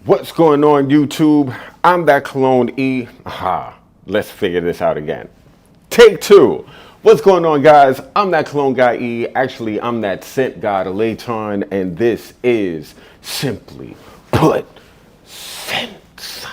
What's going on, YouTube? I'm that clone E. Aha, let's figure this out again. Take two. What's going on, guys? I'm that clone guy E. Actually, I'm that scent god Layton, and this is Simply Put Scents.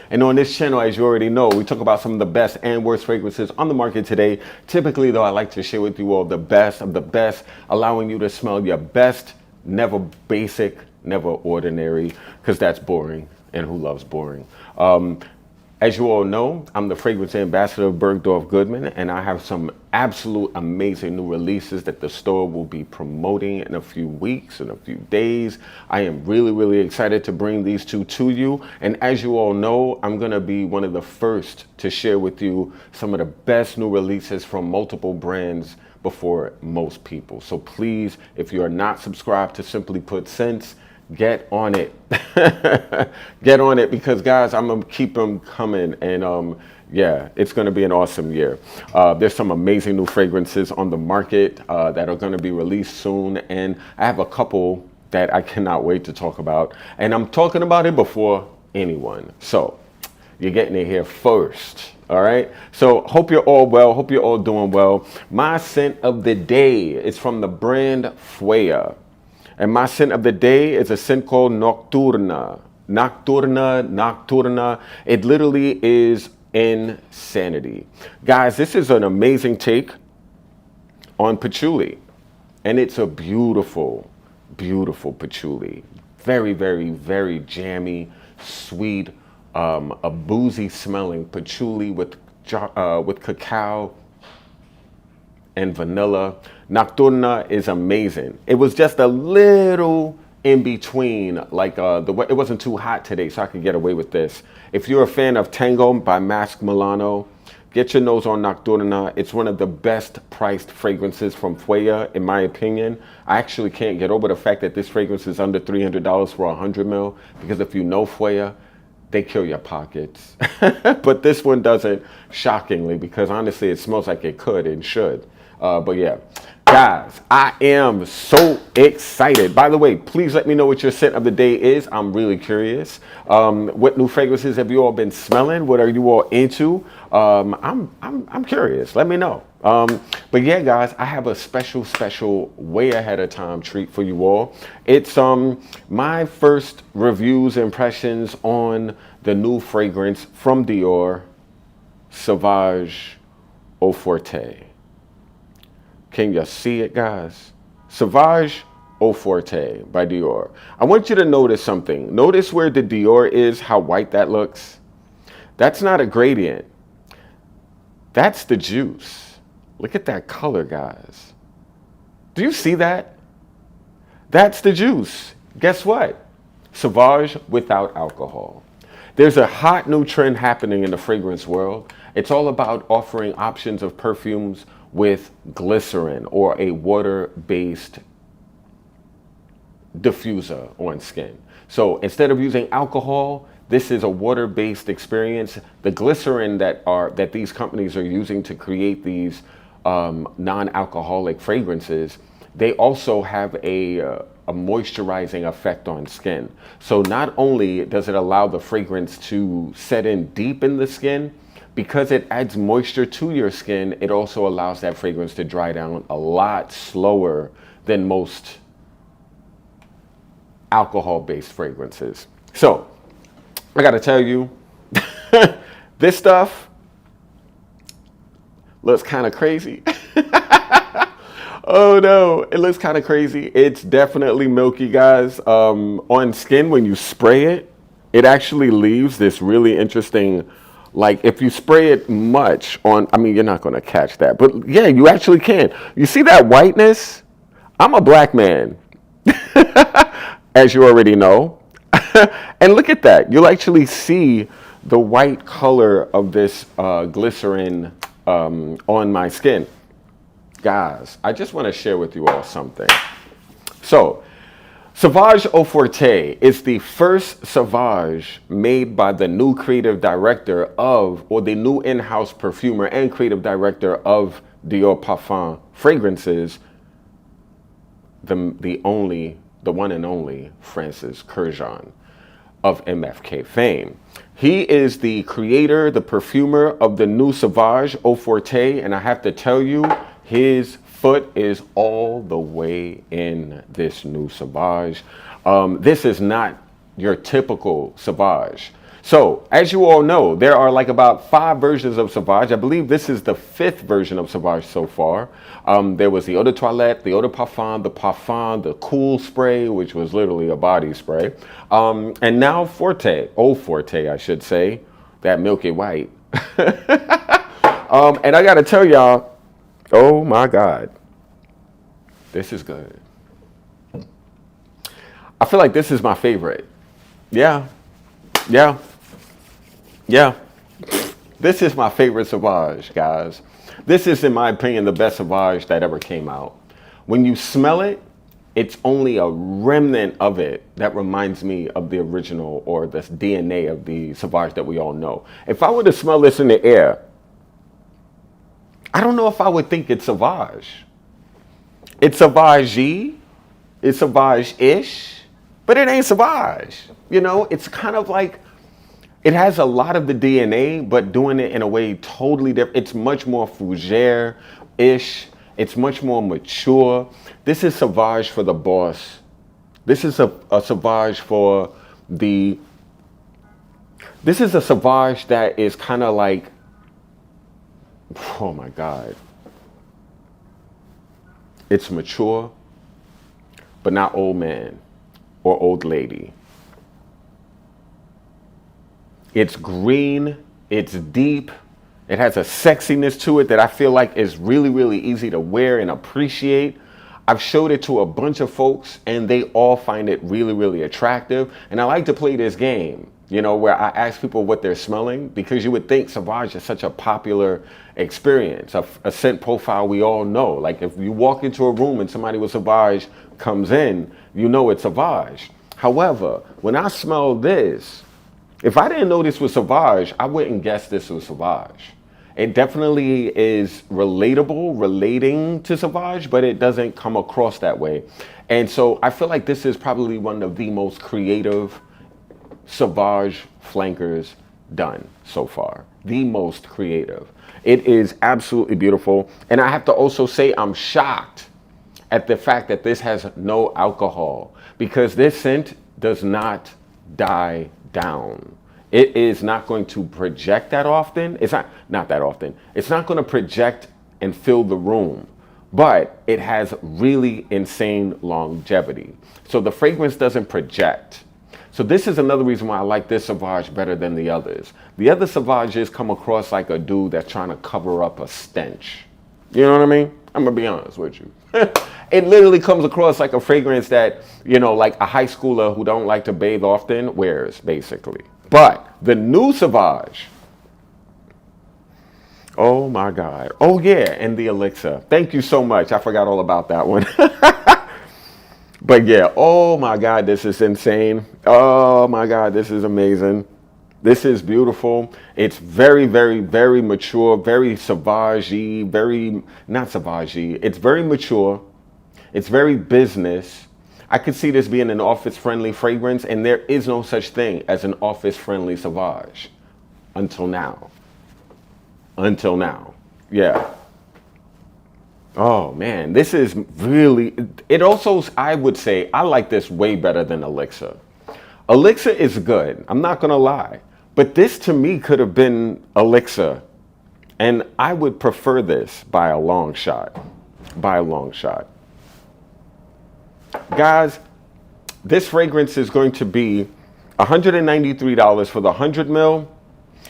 And on this channel, as you already know, we talk about some of the best and worst fragrances on the market today. Typically, though, I like to share with you all the best of the best, allowing you to smell your best, never basic, never ordinary, because that's boring, and who loves boring? As you all know, I'm the fragrance ambassador of Bergdorf Goodman, and I have some absolute amazing new releases that the store will be promoting in a few weeks, in a few days. I am really excited to bring these two to you. And as you all know, I'm going to be one of the first to share with you some of the best new releases from multiple brands before most people. So please, if you are not subscribed to Simply Put Scents, get on it. Get on it, because guys, I'm gonna keep them coming, and yeah, it's gonna be an awesome year. There's some amazing new fragrances on the market that are gonna be released soon, and I have a couple that I cannot wait to talk about, and I'm talking about it before anyone. So you're getting it here first. All right. So hope you're all well. Hope you're all doing well. My scent of the day is from the brand Fuea. And my scent of the day is a scent called Nocturna. Nocturna. It literally is insanity. Guys, this is an amazing take on patchouli. And it's a beautiful patchouli. Very jammy, sweet, a boozy smelling patchouli with cacao and vanilla. Nocturna is amazing. It was just a little in between, like it wasn't too hot today, so I could get away with this. If you're a fan of Tango by Mask Milano, get your nose on Nocturna. It's one of the best priced fragrances from Fuea, in my opinion. I actually can't get over the fact that this fragrance is under $300 for 100 ml, because if you know Fuea, they kill your pockets. But this one doesn't, shockingly, because honestly, it smells like it could and should. But yeah, guys, I am so excited. By the way, please let me know what your scent of the day is. I'm really curious. What new fragrances have you all been smelling? What are you all into? I'm curious. Let me know. But yeah, guys, I have a special way ahead of time treat for you all. It's my first reviews, impressions on the new fragrance from Dior, Sauvage Eau Forte. Can you see it, guys? Sauvage Eau Forte by Dior. I want you to notice something. Notice where the Dior is, how white that looks. That's not a gradient. That's the juice. Look at that color, guys. Do you see that? That's the juice. Guess what? Sauvage without alcohol. There's a hot new trend happening in the fragrance world. It's all about offering options of perfumes with glycerin or a water-based diffuser on skin. So instead of using alcohol, this is a water-based experience. The glycerin that these companies are using to create these non-alcoholic fragrances, they also have a moisturizing effect on skin. So not only does it allow the fragrance to set in deep in the skin, because it adds moisture to your skin, it also allows that fragrance to dry down a lot slower than most alcohol-based fragrances. So, I gotta tell you, this stuff looks kind of crazy. Oh no, it looks kind of crazy. It's definitely milky, guys. On skin, when you spray it, it actually leaves this really interesting, like if you spray it much on, I mean, you're not gonna catch that, but yeah, you actually can. You see that whiteness? I'm a black man, as you already know. And look at that. You'll actually see the white color of this glycerin on my skin. Guys, I just want to share with you all something. So, Sauvage Eau Forte is the first Sauvage made by the new creative director of, or the new in-house perfumer and creative director of Dior Parfum Fragrances, the one and only Francis Kurkdjian. of MFK fame. He is the creator, the perfumer of the new Sauvage Eau Forte, and I have to tell you, his foot is all the way in this new Sauvage. This is not your typical Sauvage. So, as you all know, there are like about 5 versions of Sauvage. I believe this is the 5th version of Sauvage so far. There was the Eau de Toilette, the Eau de Parfum, the Cool Spray, which was literally a body spray. And now Forte, Eau Forte, I should say, that milky white. And I gotta tell y'all, oh my God, this is good. I feel like this is my favorite. Yeah. This is my favorite Sauvage, guys. This is, in my opinion, the best Sauvage that ever came out. When you smell it, it's only a remnant of it that reminds me of the original or the DNA of the Sauvage that we all know. If I were to smell this in the air, I don't know if I would think it's Sauvage. It's Sauvage-y, it's Sauvage-ish, but it ain't Sauvage. You know, it's kind of like, it has a lot of the DNA, but doing it in a way totally different. It's much more fougere-ish. It's much more mature. This is Sauvage for the boss. This is a Sauvage for the... This is a Sauvage that is kind of like... Oh my God. It's mature, but not old man or old lady. It's green, it's deep, it has a sexiness to it that I feel like is really, really easy to wear and appreciate. I've showed it to a bunch of folks and they all find it really, really attractive. And I like to play this game, you know, where I ask people what they're smelling, because you would think Sauvage is such a popular experience, a scent profile we all know. Like if you walk into a room and somebody with Sauvage comes in, you know it's Sauvage. However, when I smell this, if I didn't know this was Sauvage, I wouldn't guess this was Sauvage. It definitely is relatable, relating to Sauvage, but it doesn't come across that way. And so I feel like this is probably one of the most creative Sauvage flankers done so far. The most creative. It is absolutely beautiful. And I have to also say I'm shocked at the fact that this has no alcohol, because this scent does not die down. It is not going to project that often. It's not that often. It's not going to project and fill the room, but it has really insane longevity. So the fragrance doesn't project. So this is another reason why I like this Sauvage better than the others. The other Sauvages come across like a dude that's trying to cover up a stench. You know what I mean? I'm gonna be honest with you. It literally comes across like a fragrance that, you know, like a high schooler who don't like to bathe often wears, basically. But the new Sauvage, oh my God. Oh yeah, and the elixir. Thank you so much. I forgot all about that one. But yeah, oh my God, this is insane. Oh my God, this is amazing. This is beautiful. It's very, very, very mature, very Sauvage-y, not Sauvage-y. It's very mature. It's very business. I could see this being an office-friendly fragrance, and there is no such thing as an office-friendly Sauvage. Until now. Yeah. Oh man, this is really, it also, I would say, I like this way better than Elixir. Elixir is good, I'm not gonna lie. But this to me could have been Elixir. And I would prefer this by a long shot. Guys, this fragrance is going to be $193 for the 100 ml.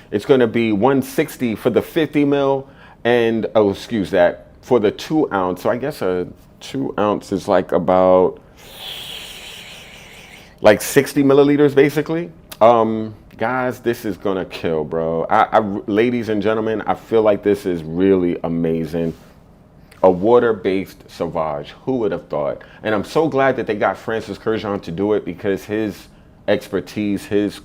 It's going to be $160 for the 50 ml. And, oh, excuse that, for the 2 ounce. So I guess a 2 ounce is like about like 60 milliliters, basically. Guys, this is going to kill, bro. Ladies and gentlemen, I feel like this is really amazing. A water-based Sauvage. Who would have thought? And I'm so glad that they got Francis Kurkdjian to do it, because his expertise, his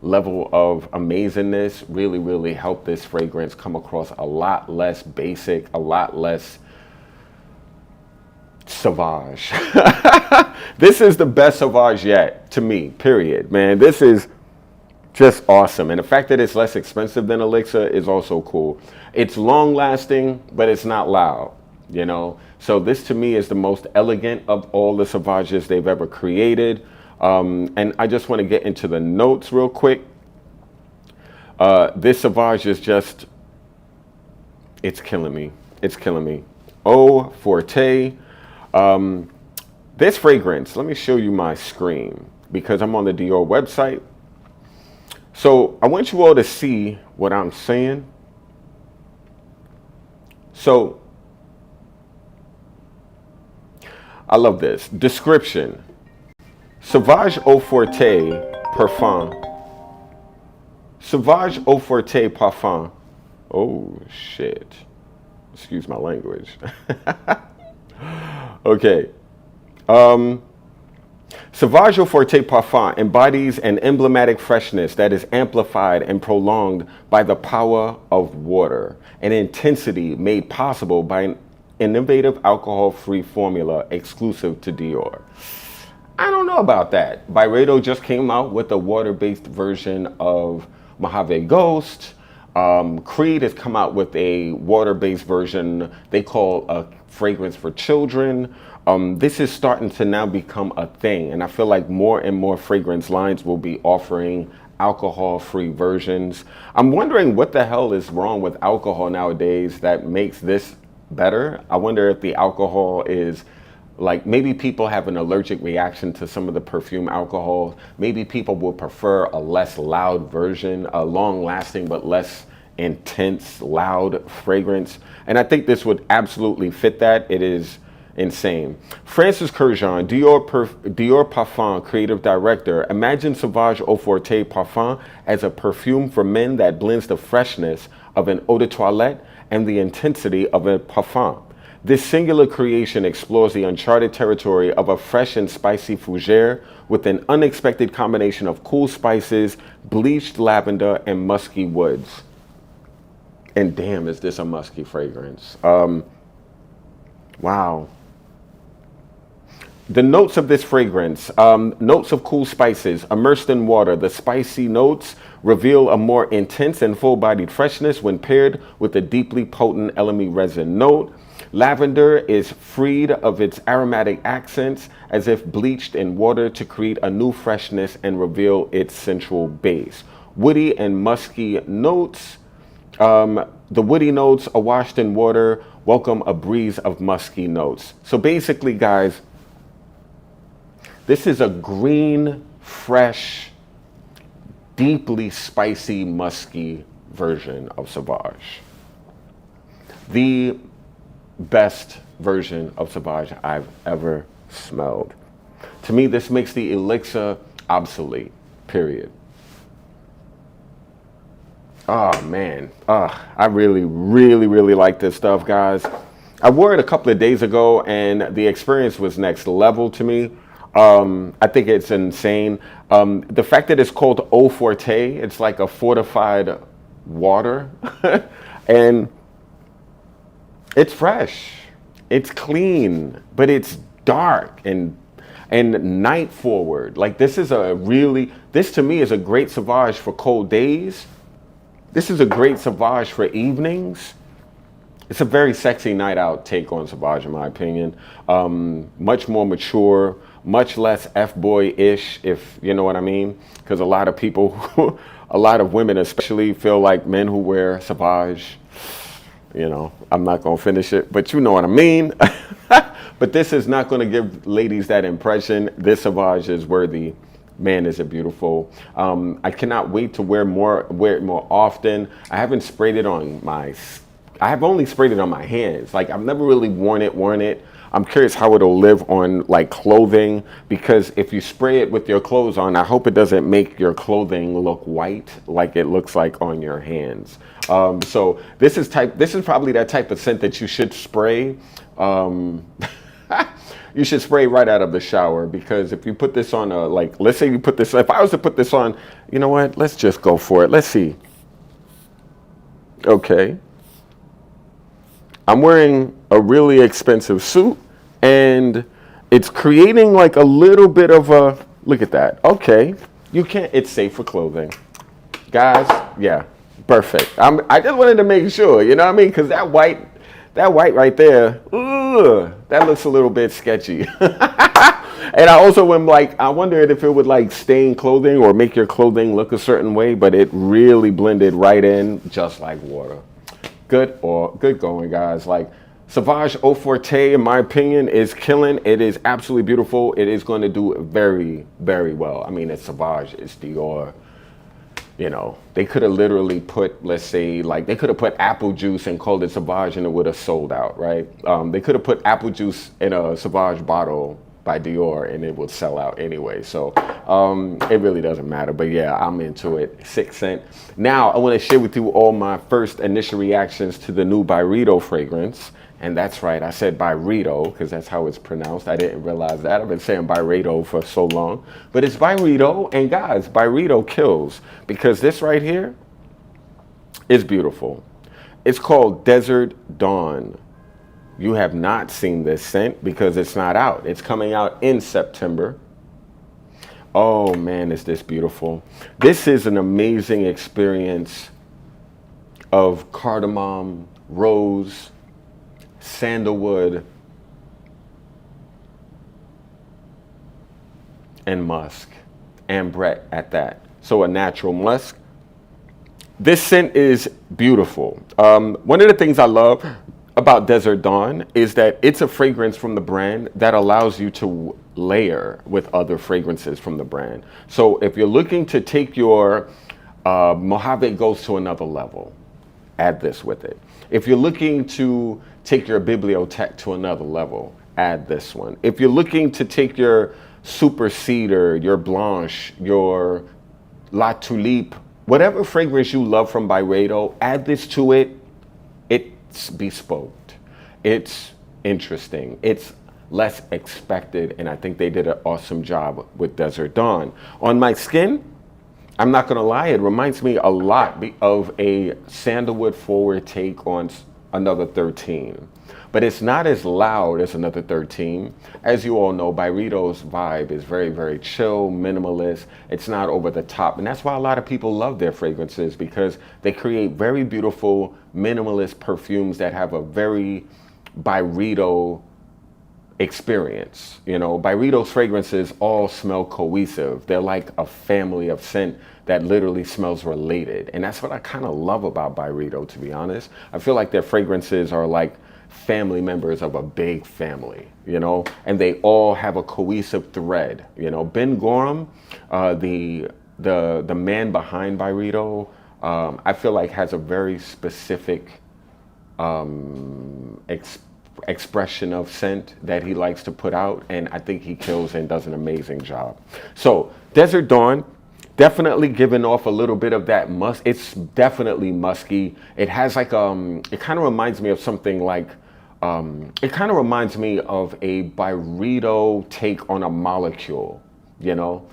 level of amazingness really, really helped this fragrance come across a lot less basic, a lot less Sauvage. This is the best Sauvage yet, to me, period. Man, this is just awesome. And the fact that it's less expensive than Elixir is also cool. It's long lasting, but it's not loud, you know? So this to me is the most elegant of all the Sauvages they've ever created. And I just want to get into the notes real quick. This Sauvage is just, it's killing me. It's killing me. Eau Forte. This fragrance, let me show you my screen because I'm on the Dior website. So I want you all to see what I'm saying. So I love this. Description. Sauvage Eau Forte Parfum. Sauvage Eau Forte Parfum. Oh, shit. Excuse my language. Okay. Sauvage Eau Forte Parfum embodies an emblematic freshness that is amplified and prolonged by the power of water, an intensity made possible by an innovative alcohol-free formula exclusive to Dior. I don't know about that. Byredo just came out with a water-based version of Mojave Ghost. Creed has come out with a water-based version they call a fragrance for children. This is starting to now become a thing, and I feel like more and more fragrance lines will be offering alcohol-free versions. I'm wondering what the hell is wrong with alcohol nowadays that makes this better. I wonder if the alcohol is like, maybe people have an allergic reaction to some of the perfume alcohol. Maybe people will prefer a less loud version, a long-lasting but less intense, loud fragrance. And I think this would absolutely fit that. It is insane. Francis Kurjan, Dior Parfum creative director, imagine Sauvage Eau Forte Parfum as a perfume for men that blends the freshness of an eau de toilette and the intensity of a parfum. This singular creation explores the uncharted territory of a fresh and spicy fougere with an unexpected combination of cool spices, bleached lavender, and musky woods. And damn, is this a musky fragrance. Wow. The notes of this fragrance, notes of cool spices immersed in water. The spicy notes reveal a more intense and full-bodied freshness when paired with a deeply potent elemi resin note. Lavender is freed of its aromatic accents as if bleached in water to create a new freshness and reveal its sensual base. Woody and musky notes. The woody notes are washed in water, welcome a breeze of musky notes. So basically, guys, this is a green, fresh, deeply spicy, musky version of Sauvage. The best version of Sauvage I've ever smelled. To me, this makes the Elixir obsolete, period. Oh man, I really, really, really like this stuff, guys. I wore it a couple of days ago and the experience was next level to me. I think it's insane. The fact that it's called Eau Forte, it's like a fortified water. And it's fresh, it's clean, but it's dark and night forward. Like this to me is a great Sauvage for cold days. This is a great Sauvage for evenings. It's a very sexy night out take on Sauvage, in my opinion. Much more mature, much less F-boy-ish, if you know what I mean. Because a lot of people, a lot of women especially, feel like men who wear Sauvage, you know, I'm not going to finish it, but you know what I mean. But this is not going to give ladies that impression. This Sauvage is worthy. Man, is it beautiful. I cannot wait to wear it more often. I haven't sprayed it on I have only sprayed it on my hands. Like, I've never really worn it. I'm curious how it'll live on like clothing, because if you spray it with your clothes on, I hope it doesn't make your clothing look white like it looks like on your hands. So this is probably that type of scent that you should spray. You should spray right out of the shower, because if you put this on let's say you put this, if I was to put this on, you know what? Let's just go for it. Let's see. Okay. I'm wearing a really expensive suit And it's creating like a little bit of a, look at that. Okay, you can't, it's safe for clothing. Guys, yeah, perfect. I just wanted to make sure, you know what I mean? Because that white right there, ugh, that looks a little bit sketchy. And I also am like, I wondered if it would like stain clothing or make your clothing look a certain way, but it really blended right in just like water. Good going, guys. Like Sauvage Eau Forte, in my opinion, is killing. It is absolutely beautiful. It is going to do very, very well. I mean, it's Sauvage, it's Dior. You know, they could have literally put, let's say, like they could have put apple juice and called it Sauvage and it would have sold out, right? They could have put apple juice in a Sauvage bottle by Dior and it would sell out anyway. So it really doesn't matter. But yeah, I'm into it. 6 cent. Now, I want to share with you all my first initial reactions to the new Byredo fragrance. And that's right, I said Byredo because that's how it's pronounced. I didn't realize that. I've been saying Byredo for so long. But it's Byredo, and guys, Byredo kills because this right here is beautiful. It's called Desert Dawn. You have not seen this scent because it's not out. It's coming out in September. Oh man, is this beautiful. This is an amazing experience of cardamom, rose, sandalwood, and musk, ambrette at that. So a natural musk. This scent is beautiful. One of the things I love about Desert Dawn is that it's a fragrance from the brand that allows you to layer with other fragrances from the brand. So if you're looking to take your Mojave Ghost to another level, add this with it. If you're looking to take your Bibliothèque to another level, add this one. If you're looking to take your Super Cedar, your Blanche, your La Tulipe, whatever fragrance you love from Byredo, add this to it. It's bespoke. It's interesting. It's less expected, and I think they did an awesome job with Desert Dawn. On my skin, I'm not gonna lie, it reminds me a lot of a sandalwood forward take on Another 13. But it's not as loud as Another 13. As you all know, Byredo's vibe is very, very chill, minimalist. It's not over the top. And that's why a lot of people love their fragrances because they create very beautiful, minimalist perfumes that have a very Byredo experience. You know, Byredo's fragrances all smell cohesive. They're like a family of scent that literally smells related. And that's what I kind of love about Byredo, to be honest. I feel like their fragrances are like family members of a big family, you know, and they all have a cohesive thread. You know, Ben Gorham, the man behind Byredo, I feel like has a very specific expression of scent that he likes to put out, and I think he kills and does an amazing job. So Desert Dawn, definitely giving off a little bit of that musk. It's definitely musky. It has like it kind of reminds me of something like it kind of reminds me of a Byredo take on a molecule, you know,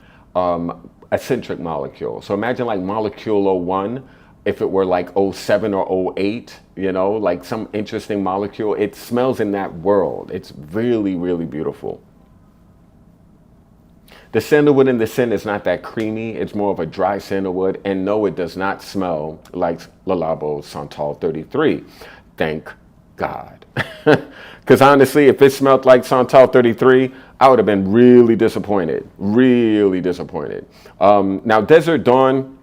eccentric molecule. So imagine like Molecule 01 if it were like 07 or 08, you know, like some interesting molecule. It smells in that world. It's really, really beautiful. The sandalwood in the scent is not that creamy. It's more of a dry sandalwood. And no, it does not smell like Le Labo Santal 33. Thank God. Because honestly, if it smelled like Santal 33, I would have been really disappointed. Really disappointed. Now, Desert Dawn,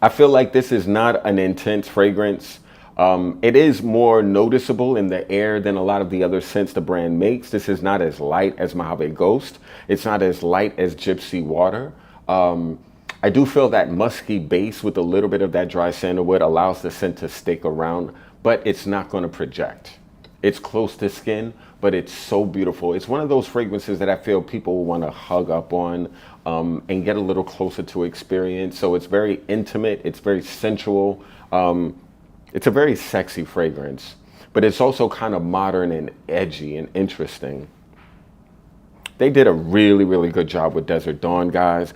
I feel like this is not an intense fragrance. It is more noticeable in the air than a lot of the other scents the brand makes. This is not as light as Mojave Ghost. It's not as light as Gypsy Water. I do feel that musky base with a little bit of that dry sandalwood allows the scent to stick around, but it's not going to project. It's close to skin, but it's so beautiful. It's one of those fragrances that I feel people want to hug up on and get a little closer to experience. So it's very intimate. It's very sensual. It's a very sexy fragrance, but it's also kind of modern and edgy and interesting. They did a really, really good job with Desert Dawn, guys.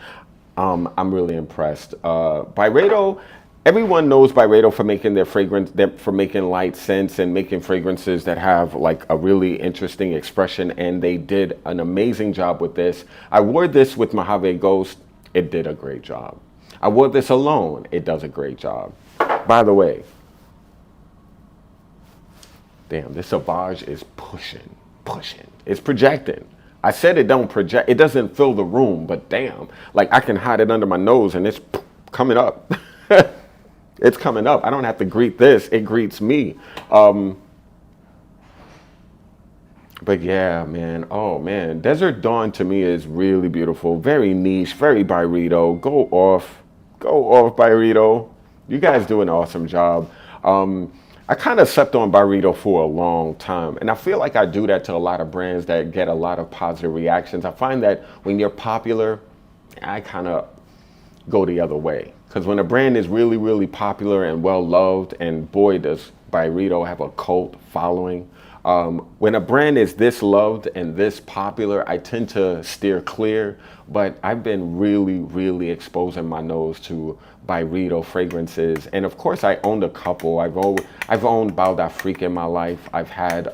I'm really impressed. Byredo, everyone knows Byredo for making their fragrance, for making light scents and making fragrances that have like a really interesting expression. And they did an amazing job with this. I wore this with Mojave Ghost. It did a great job. I wore this alone. It does a great job. By the way, damn, this Sauvage is pushing. It's projecting. I said it don't project. It doesn't fill the room, but damn, like I can hide it under my nose and it's coming up. It's coming up. I don't have to greet this. It greets me. But yeah, man. Oh, man. Desert Dawn to me is really beautiful. Very niche. Very Byredo. Go off. Go off, Byredo. You guys do an awesome job. I kind of slept on Byredo for a long time. And I feel like I do that to a lot of brands that get a lot of positive reactions. I find that when you're popular, I kind of go the other way. Because when a brand is really, really popular and well loved, and boy, does Byredo have a cult following. When a brand is this loved and this popular, I tend to steer clear. But I've been really, really exposing my nose to Byredo fragrances. And of course, I owned a couple. I've owned Bal d'Afrique in my life. I've had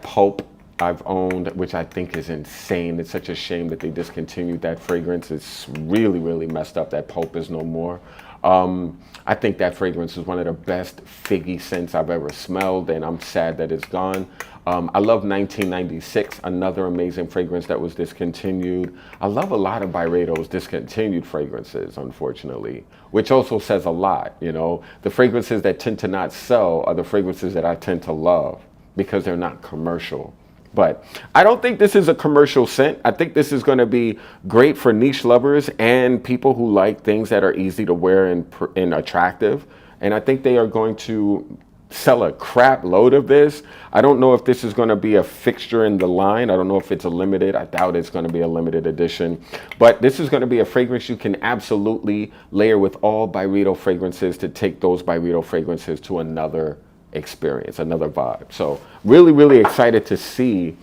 Pulp. I've owned, which I think is insane. It's such a shame that they discontinued that fragrance. It's really, really messed up that Pulp is no more. I think that fragrance is one of the best figgy scents I've ever smelled, and I'm sad that it's gone. I love 1996, another amazing fragrance that was discontinued. I love a lot of Byredo's discontinued fragrances, unfortunately, which also says a lot. You know, the fragrances that tend to not sell are the fragrances that I tend to love because they're not commercial. But I don't think this is a commercial scent. I think this is going to be great for niche lovers and people who like things that are easy to wear and attractive. And I think they are going to sell a crap load of this. I don't know if this is going to be a fixture in the line. I don't know if it's a limited. I doubt it's going to be a limited edition. But this is going to be a fragrance you can absolutely layer with all Byredo fragrances to take those Byredo fragrances to another experience, another vibe. So really, really excited to see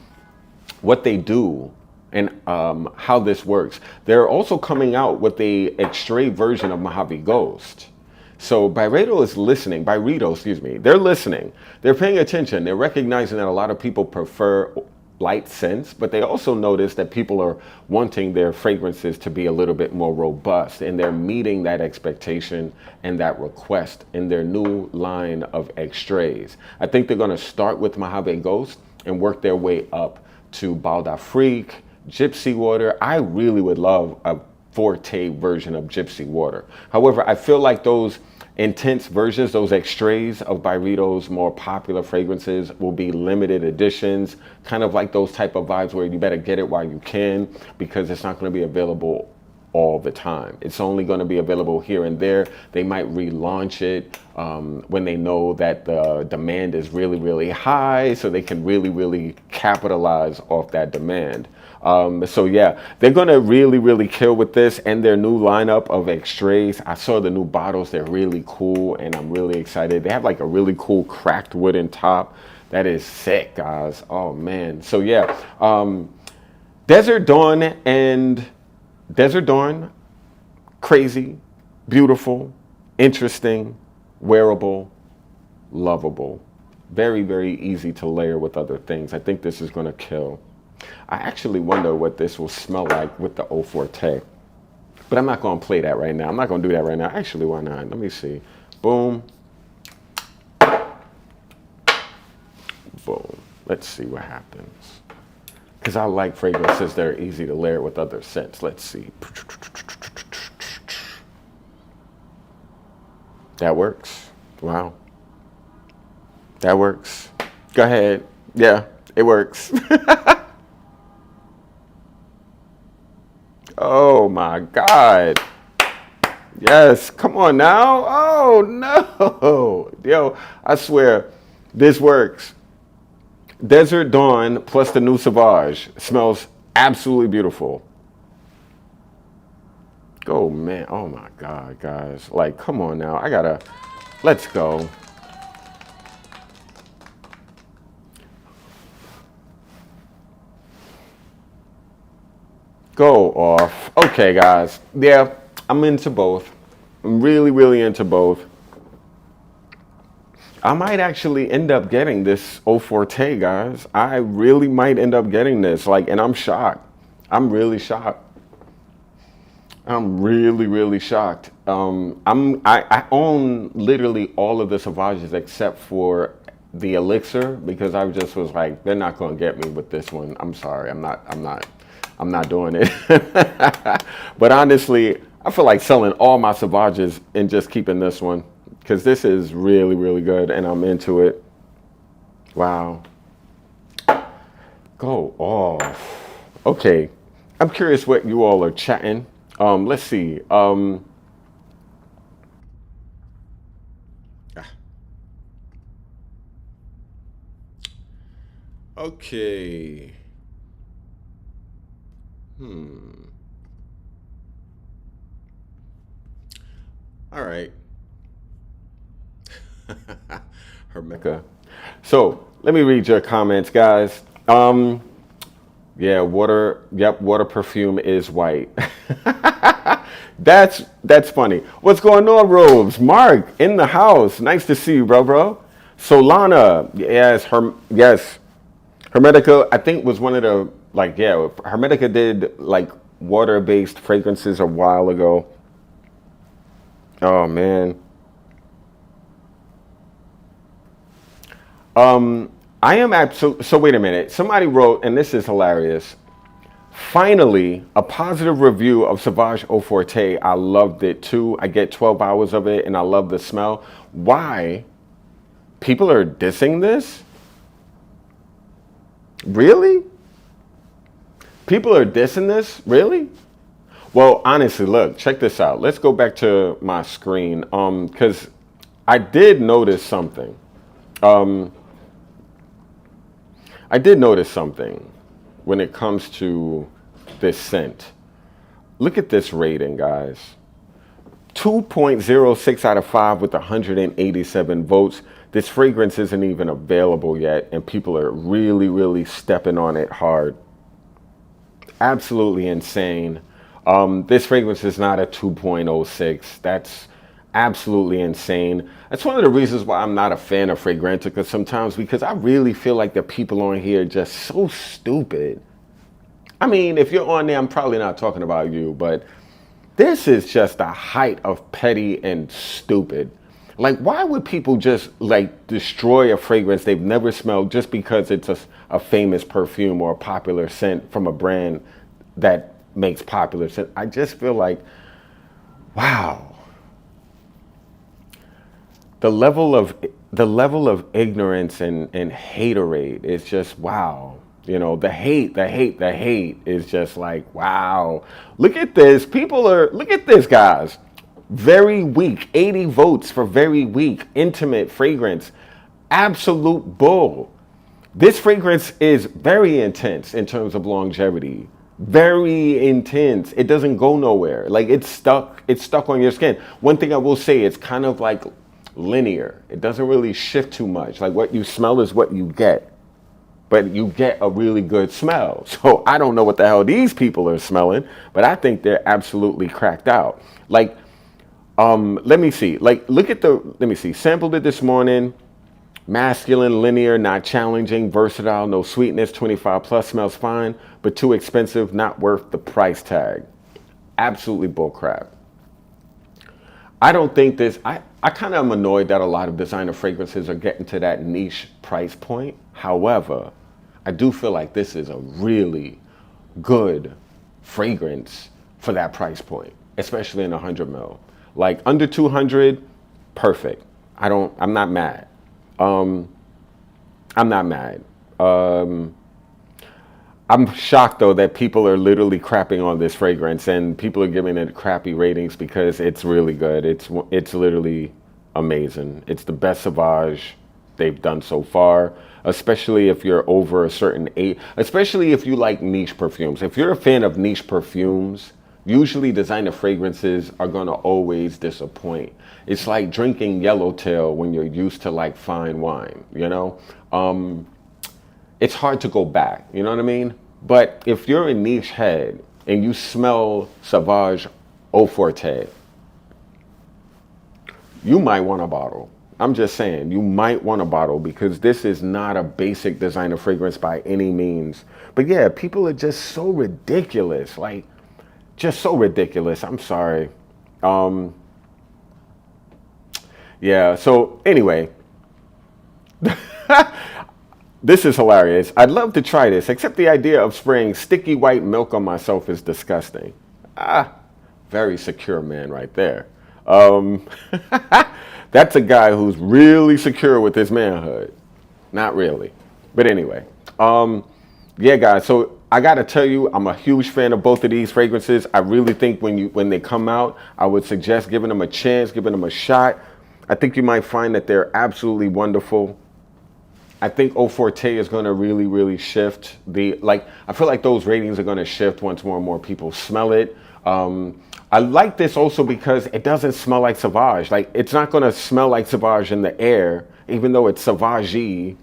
what they do and how this works. They're also coming out with a extrait version of Mojave Ghost. So Byredo is listening. Byredo, excuse me. They're listening. They're paying attention. They're recognizing that a lot of people prefer light scents, but they also notice that people are wanting their fragrances to be a little bit more robust, and they're meeting that expectation and that request in their new line of extraits. I think they're going to start with Mojave Ghost and work their way up to Bal d'Afrique, Gypsy Water. I really would love a Forte version of Gypsy Water. However, I feel like those intense versions, those extraits of Byredo's more popular fragrances will be limited editions, kind of like those type of vibes where you better get it while you can, because it's not going to be available all the time. It's only going to be available here and there. They might relaunch it when they know that the demand is really, really high, so they can really, really capitalize off that demand. So yeah, they're going to really, really kill with this and their new lineup of extraits. I saw the new bottles. They're really cool, and I'm really excited. They have like a really cool cracked wooden top. That is sick, guys. Oh, man. So yeah, Desert Dawn, crazy, beautiful, interesting, wearable, lovable. Very, very easy to layer with other things. I think this is going to kill. I actually wonder what this will smell like with the Eau Forte. But I'm not going to play that right now. I'm not going to do that right now. Actually, why not? Let me see. Boom. Boom. Let's see what happens. Because I like fragrances that are easy to layer with other scents. Let's see. That works. Wow. That works. Go ahead. Yeah, it works. Oh my God. Yes, come on now. Oh no. Yo, I swear, this works. Desert Dawn plus the new Sauvage smells absolutely beautiful. Oh man, oh my God, guys. Like, come on now. Let's go. Go off. Okay, guys. Yeah, I'm into both. I'm really, really into both. I might actually end up getting this Eau Forte, guys. I really might end up getting this. Like, and I'm shocked. I'm really shocked. I'm really, really shocked. I own literally all of the Sauvages except for the Elixir because I just was like, they're not going to get me with this one. I'm sorry. I'm not doing it. But honestly, I feel like selling all my Sauvages and just keeping this one because this is really, really good and I'm into it. Wow. Go off. Okay. I'm curious what you all are chatting. Let's see. Okay. All right. Hermica. So let me read your comments, guys. Yeah, water. Yep, water perfume is white. That's funny. What's going on, Robes? Mark in the house. Nice to see you, bro. Solana. Yes. Hermetica, I think was one of the Hermetica did like water-based fragrances a while ago. Oh man. I am absolutely. So wait a minute. Somebody wrote, and this is hilarious. Finally, a positive review of Sauvage Eau Forte. I loved it too. I get 12 hours of it, and I love the smell. Why? People are dissing this? Really? People are dissing this? Really? Well, honestly, look, check this out. Let's go back to my screen. Because I did notice something. I did notice something when it comes to this scent. Look at this rating, guys. 2.06 out of 5 with 187 votes. This fragrance isn't even available yet, and people are really, really stepping on it hard. Absolutely insane. This fragrance is not a 2.06. That's absolutely insane. That's one of the reasons why I'm not a fan of Fragrantica sometimes, because I really feel like the people on here are just so stupid. I mean, if you're on there, I'm probably not talking about you, but this is just the height of petty and stupid. Like, why would people just like destroy a fragrance they've never smelled just because it's a famous perfume or a popular scent from a brand that makes popular scent? I just feel like, wow. The level of ignorance and haterade is just wow. You know, the hate is just like, wow. Look at this. Look at this, guys. Very weak. 80 votes for very weak. Intimate fragrance. Absolute bull. This fragrance is very intense in terms of longevity. Very intense. It doesn't go nowhere. Like it's stuck on your skin. One thing I will say, it's kind of like linear. It doesn't really shift too much. Like what you smell is what you get. But you get a really good smell. So I don't know what the hell these people are smelling, but I think they're absolutely cracked out. Like, let me see. Like, let me see. Sampled it this morning. Masculine, linear, not challenging, versatile, no sweetness, 25 plus, smells fine, but too expensive, not worth the price tag. Absolutely bullcrap. I don't think this, I kind of am annoyed that a lot of designer fragrances are getting to that niche price point. However, I do feel like this is a really good fragrance for that price point, especially in 100 ml. Like under 200, perfect. I'm not mad. I'm not mad. I'm shocked though that people are literally crapping on this fragrance and people are giving it crappy ratings because it's really good. It's literally amazing. It's the best Sauvage they've done so far, especially if you're over a certain age, especially if you like niche perfumes. If you're a fan of niche perfumes, usually designer fragrances are gonna always disappoint. It's like drinking Yellowtail when you're used to like fine wine, you know? It's hard to go back, you know what I mean? But if you're a niche head and you smell Sauvage Eau Forte, you might want a bottle. I'm just saying, you might want a bottle because this is not a basic designer fragrance by any means. But yeah, people are just so ridiculous. Like, just so ridiculous. I'm sorry. Yeah, so anyway, this is hilarious. I'd love to try this, except the idea of spraying sticky white milk on myself is disgusting. Ah, very secure man right there. That's a guy who's really secure with his manhood. Not really. But anyway, yeah, guys. So I gotta tell you, I'm a huge fan of both of these fragrances. I really think when they come out, I would suggest giving them a chance, giving them a shot. I think you might find that they're absolutely wonderful. I think Eau Forte is going to really, really shift I feel like those ratings are going to shift once more and more people smell it. I like this also because it doesn't smell like Sauvage. Like, it's not going to smell like Sauvage in the air, even though it's Sauvage-y,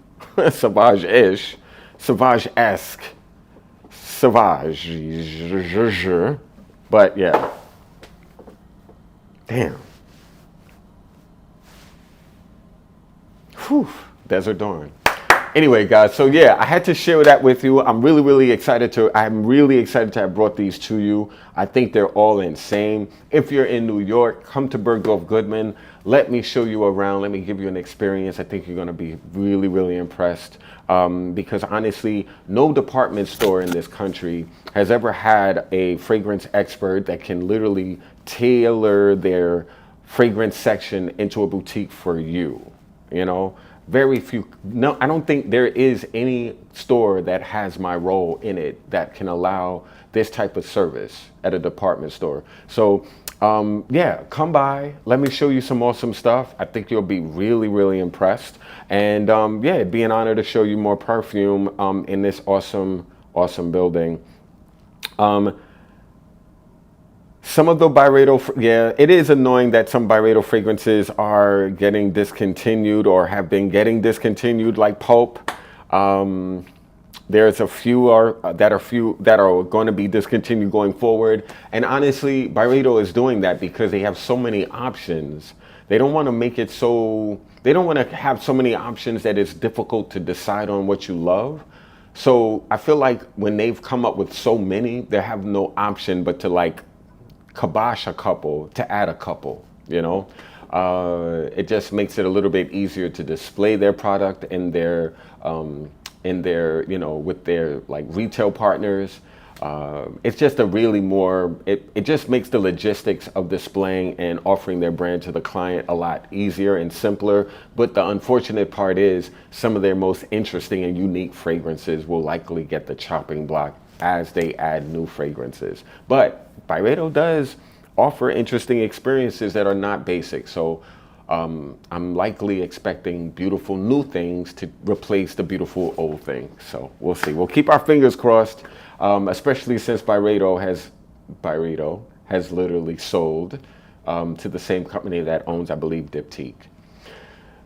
Sauvage-ish, Sauvage-esque, Sauvage. But yeah. Damn. Whew. Desert Dawn. Anyway, guys, so yeah, I had to share that with you. I'm really excited to have brought these to you. I think they're all insane. If you're in New York, come to Bergdorf Goodman. Let me show you around. Let me give you an experience. I think you're going to be really impressed. Because honestly, no department store in this country has ever had a fragrance expert that can literally tailor their fragrance section into a boutique for you. You know, very few. No, I don't think there is any store that has my role in it that can allow this type of service at a department store. So yeah, come by. Let me show you some awesome stuff. I think you'll be really impressed. And yeah, it'd be an honor to show you more perfume in this awesome building. Some of the Byredo, yeah, it is annoying that some Byredo fragrances are getting discontinued or have been getting discontinued, like Pulp. There's a few that are going to be discontinued going forward. And honestly, Byredo is doing that because they have so many options. They don't want to make it so, they don't want to have so many options that it's difficult to decide on what you love. So I feel like when they've come up with so many, they have no option but to like kibosh a couple, to add a couple, you know. It just makes it a little bit easier to display their product in their you know, with their like retail partners. It's just a really more, it just makes the logistics of displaying and offering their brand to the client a lot easier and simpler. But the unfortunate part is some of their most interesting and unique fragrances will likely get the chopping block as they add new fragrances. But Byredo does offer interesting experiences that are not basic. So I'm likely expecting beautiful new things to replace the beautiful old things. So we'll see. We'll keep our fingers crossed, especially since Byredo has literally sold to the same company that owns, I believe, Diptyque.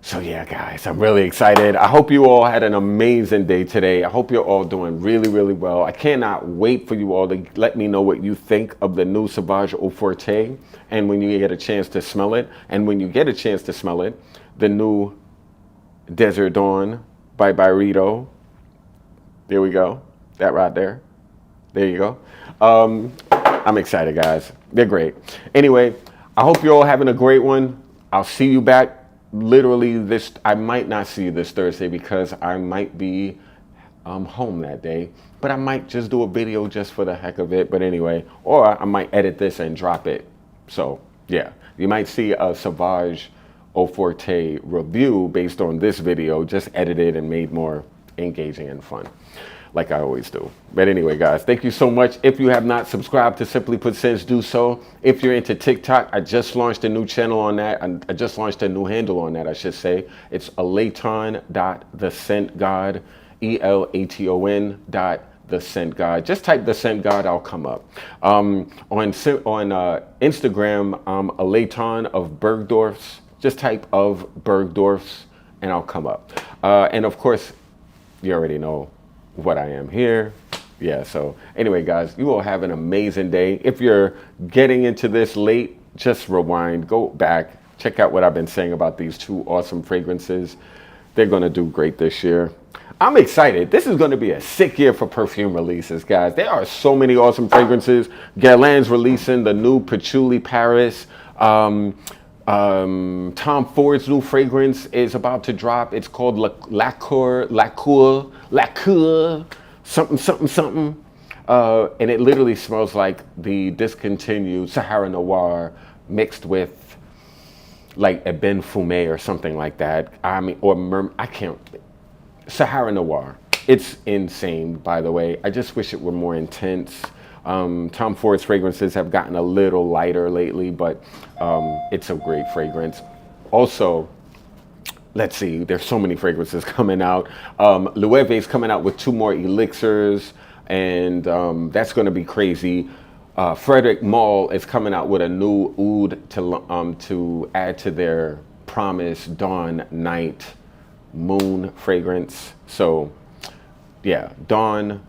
So yeah, guys, I'm really excited. I hope you all had an amazing day today. I hope you're all doing really well. I cannot wait for you all to let me know what you think of the new Sauvage Eau Forte, and when you get a chance to smell it, and when you get a chance to smell it, the new Desert Dawn by Byredo. There we go. That right there. There you go. I'm excited, guys. They're great. Anyway, I hope you're all having a great one. I'll see you back. Literally I might not see you this Thursday because I might be home that day, but I might just do a video just for the heck of it. But anyway, or I might edit this and drop it. So yeah, you might see a Sauvage Eau Forte review based on this video, just edited and made more engaging and fun, like I always do. But anyway, guys, thank you so much. If you have not subscribed to Simply Put Scents, do so. If you're into TikTok, I just launched a new channel on that. I just launched a new handle on that, I should say. It's elaton.thescentgod, ELATON.thescentgod. Just type The Scent God, I'll come up. On Instagram, Elaton of Bergdorf's. Just type of Bergdorf's and I'll come up. And of course, you already know what I am here. Yeah, so anyway, guys, you all have an amazing day. If you're getting into this late, just rewind, go back, Check out what I've been saying about these two awesome fragrances. They're going to do great this year. I'm excited. This is going to be a sick year for perfume releases, guys. There are so many awesome fragrances. Guerlain's releasing the new Patchouli Paris. Tom Ford's new fragrance is about to drop. It's called Lacquer, something. And it literally smells like the discontinued Sahara Noir mixed with like Eben Fumé or something like that. I mean, I can't. Sahara Noir. It's insane, by the way. I just wish it were more intense. Tom Ford's fragrances have gotten a little lighter lately, but it's a great fragrance. Also, let's see, there's so many fragrances coming out. Loewe is coming out with 2 more elixirs, and that's going to be crazy. Frederic Malle is coming out with a new oud to add to their Promise Dawn Night Moon fragrance. So yeah, Dawn,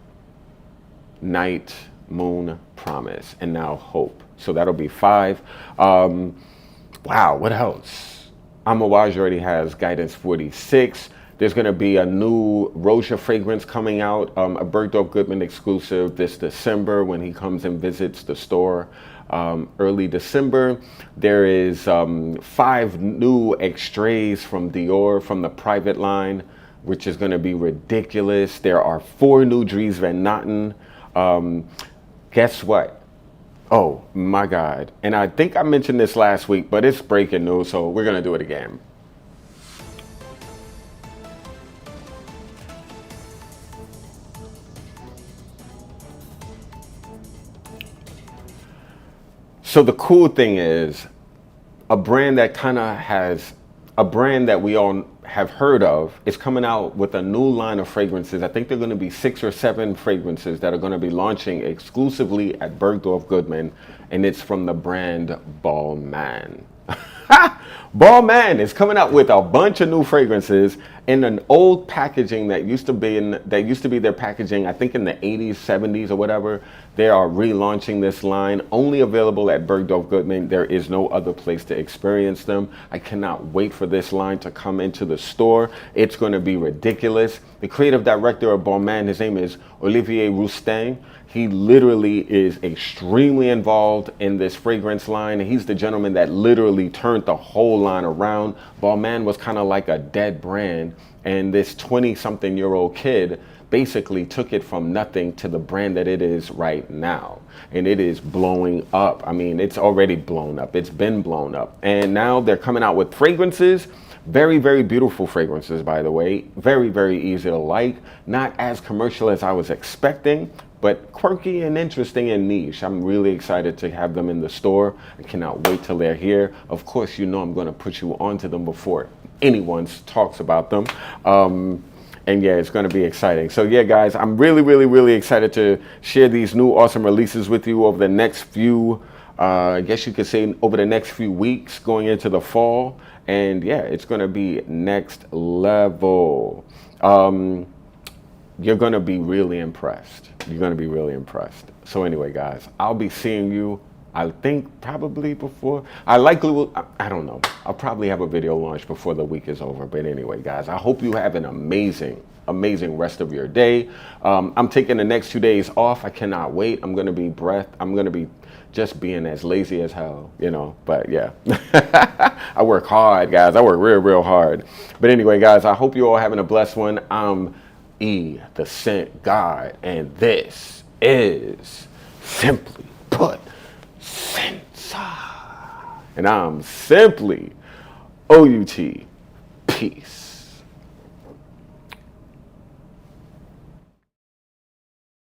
Night, Moon, Promise, and now Hope. So that'll be 5. Wow, what else? Amouage already has Guidance 46. There's going to be a new Roja fragrance coming out, a Bergdorf Goodman exclusive this December when he comes and visits the store early December. There is 5 new extraits from Dior from the private line, which is going to be ridiculous. There are 4 new Dries Van Noten. Guess what? Oh my God. And I think I mentioned this last week, but it's breaking news, so we're going to do it again. So the cool thing is, a brand that we all have heard of is coming out with a new line of fragrances. I think they're going to be 6 or 7 fragrances that are going to be launching exclusively at Bergdorf Goodman, and it's from the brand Balmain. Balmain is coming out with a bunch of new fragrances in an old packaging that used to be their packaging, I think in the 80s, 70s or whatever. They are relaunching this line, only available at Bergdorf Goodman. There is no other place to experience them. I cannot wait for this line to come into the store. It's going to be ridiculous. The creative director of Balmain, his name is Olivier Rousteing. He literally is extremely involved in this fragrance line. He's the gentleman that literally turned the whole line around. Balmain was kind of like a dead brand, and this 20-something-year-old kid basically took it from nothing to the brand that it is right now. And it is blowing up. I mean, it's already blown up. It's been blown up. And now they're coming out with fragrances. Very, very beautiful fragrances, by the way. Very, very easy to like. Not as commercial as I was expecting, but quirky and interesting and niche. I'm really excited to have them in the store. I cannot wait till they're here. Of course, you know I'm going to put you onto them before anyone talks about them. And yeah, it's going to be exciting. So yeah, guys, I'm really, really, really excited to share these new awesome releases with you over the next few, I guess you could say over the next few weeks going into the fall. And yeah, it's going to be next level. You're going to be really impressed. You're going to be really impressed. So anyway, guys, I'll be seeing you, I think probably before. I likely will, I don't know. I'll probably have a video launch before the week is over. But anyway, guys, I hope you have an amazing, amazing rest of your day. I'm taking the next 2 days off. I cannot wait. I'm going to be just being as lazy as hell, you know, but yeah. I work hard, guys. I work real, real hard. But anyway, guys, I hope you all having a blessed one. I'm E, the Scent God, and this is Simply Put Sensa. And I'm Simply OUT. Peace.